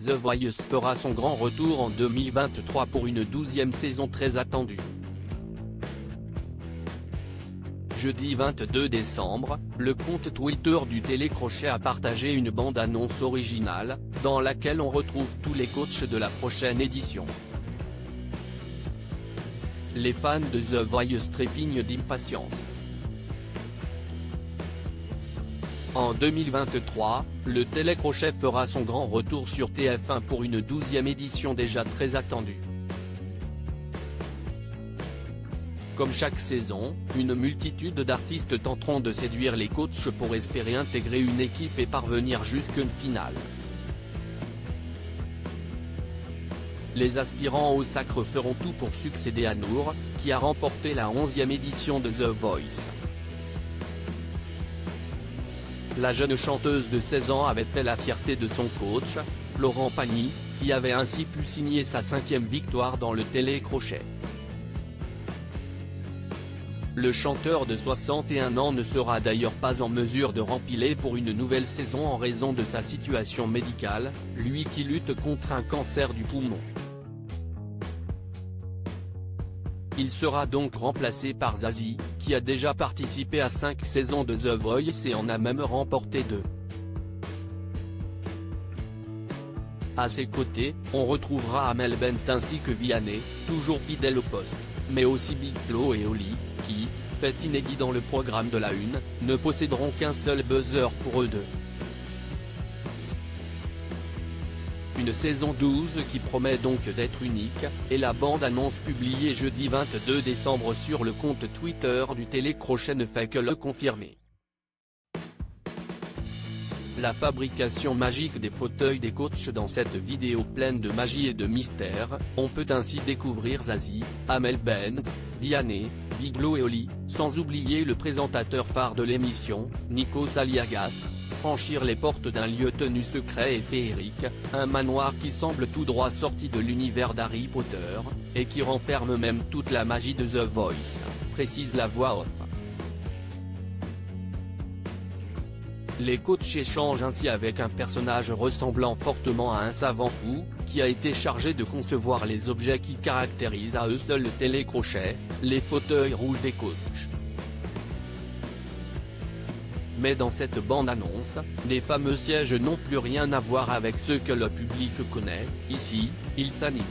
The Voice fera son grand retour en 2023 pour une 12e saison très attendue. Jeudi 22 décembre, le compte Twitter du Télécrochet a partagé une bande-annonce originale, dans laquelle on retrouve tous les coachs de la prochaine édition. Les fans de The Voice trépignent d'impatience. En 2023, le Télécrochet fera son grand retour sur TF1 pour une 12e édition déjà très attendue. Comme chaque saison, une multitude d'artistes tenteront de séduire les coachs pour espérer intégrer une équipe et parvenir jusqu'à une finale. Les aspirants au sacre feront tout pour succéder à Nour, qui a remporté la 11e édition de The Voice. La jeune chanteuse de 16 ans avait fait la fierté de son coach, Florent Pagny, qui avait ainsi pu signer sa 5e victoire dans le Télécrochet. Le chanteur de 61 ans ne sera d'ailleurs pas en mesure de rempiler pour une nouvelle saison en raison de sa situation médicale, lui qui lutte contre un cancer du poumon. Il sera donc remplacé par Zazie, qui a déjà participé à 5 saisons de The Voice et en a même remporté 2. À ses côtés, on retrouvera Amel Bent ainsi que Vianney, toujours fidèle au poste, mais aussi Big Flo et Oli, qui, fait inédit dans le programme de la Une, ne posséderont qu'un seul buzzer pour eux deux. Une saison 12 qui promet donc d'être unique, et la bande-annonce publiée jeudi 22 décembre sur le compte Twitter du Télécrochet ne fait que le confirmer. La fabrication magique des fauteuils des coachs dans cette vidéo pleine de magie et de mystère, on peut ainsi découvrir Zazie, Amel Bent, Vianney, Big Flo et Oli, sans oublier le présentateur phare de l'émission, Nikos Aliagas, franchir les portes d'un lieu tenu secret et féerique, un manoir qui semble tout droit sorti de l'univers d'Harry Potter, et qui renferme même toute la magie de The Voice, précise la voix off. Les coachs échangent ainsi avec un personnage ressemblant fortement à un savant fou, qui a été chargé de concevoir les objets qui caractérisent à eux seuls le Télécrochet, les fauteuils rouges des coachs. Mais dans cette bande-annonce, les fameux sièges n'ont plus rien à voir avec ceux que le public connaît, ici, ils s'animent.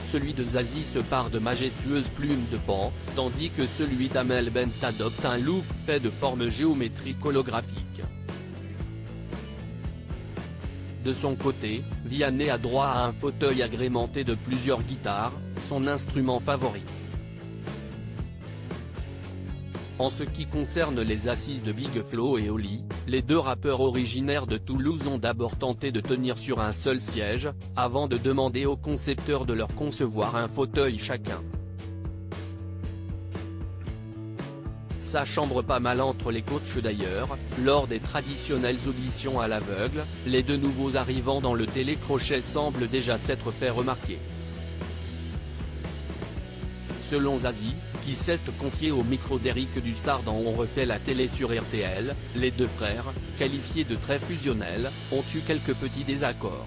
Celui de Zazie se pare de majestueuses plumes de pan, tandis que celui d'Amel Bent adopte un look fait de formes géométriques holographiques. De son côté, Vianney a droit à un fauteuil agrémenté de plusieurs guitares, son instrument favori. En ce qui concerne les assises de Big Flo et Oli, les deux rappeurs originaires de Toulouse ont d'abord tenté de tenir sur un seul siège, avant de demander aux concepteurs de leur concevoir un fauteuil chacun. Ça chambre pas mal entre les coachs d'ailleurs, lors des traditionnelles auditions à l'aveugle, les deux nouveaux arrivants dans le Télécrochet semblent déjà s'être fait remarquer. Selon Zazie, qui s'est confié au micro d'Éric Dussard dans On refait la télé sur RTL, les deux frères, qualifiés de très fusionnels, ont eu quelques petits désaccords.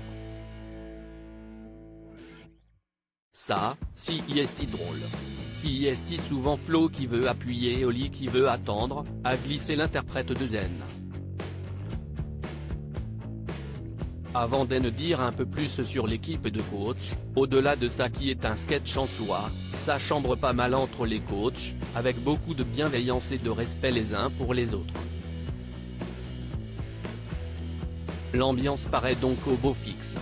Ça, si est drôle. Si est souvent Flo qui veut appuyer et Oli qui veut attendre, a glissé l'interprète de Zen. Avant d'en dire un peu plus sur l'équipe de coach, au-delà de ça qui est un sketch en soi, ça chambre pas mal entre les coachs, avec beaucoup de bienveillance et de respect les uns pour les autres. L'ambiance paraît donc au beau fixe.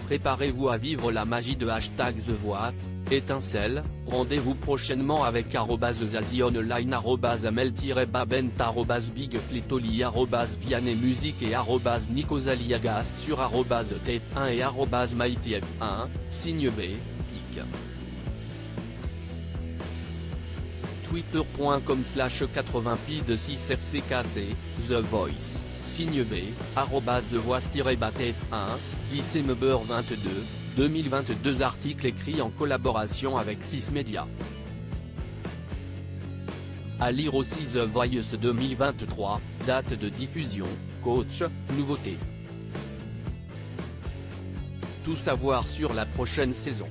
Préparez-vous à vivre la magie de #The Voice, étincelle, rendez-vous prochainement avec @ZazieOnline, @Amel-Babent, @BigFlitoli, @Vianney Musique et @NikosAliagas sur @TF1 et @MyTF1, signe B, pic. Twitter.com/80pid6fckc, The Voice, signe B, @TheVoice-TF1, December 22, 2022. Article écrit en collaboration avec 6 Médias. À lire aussi The Voice 2023, date de diffusion, coach, nouveautés. Tout savoir sur la prochaine saison.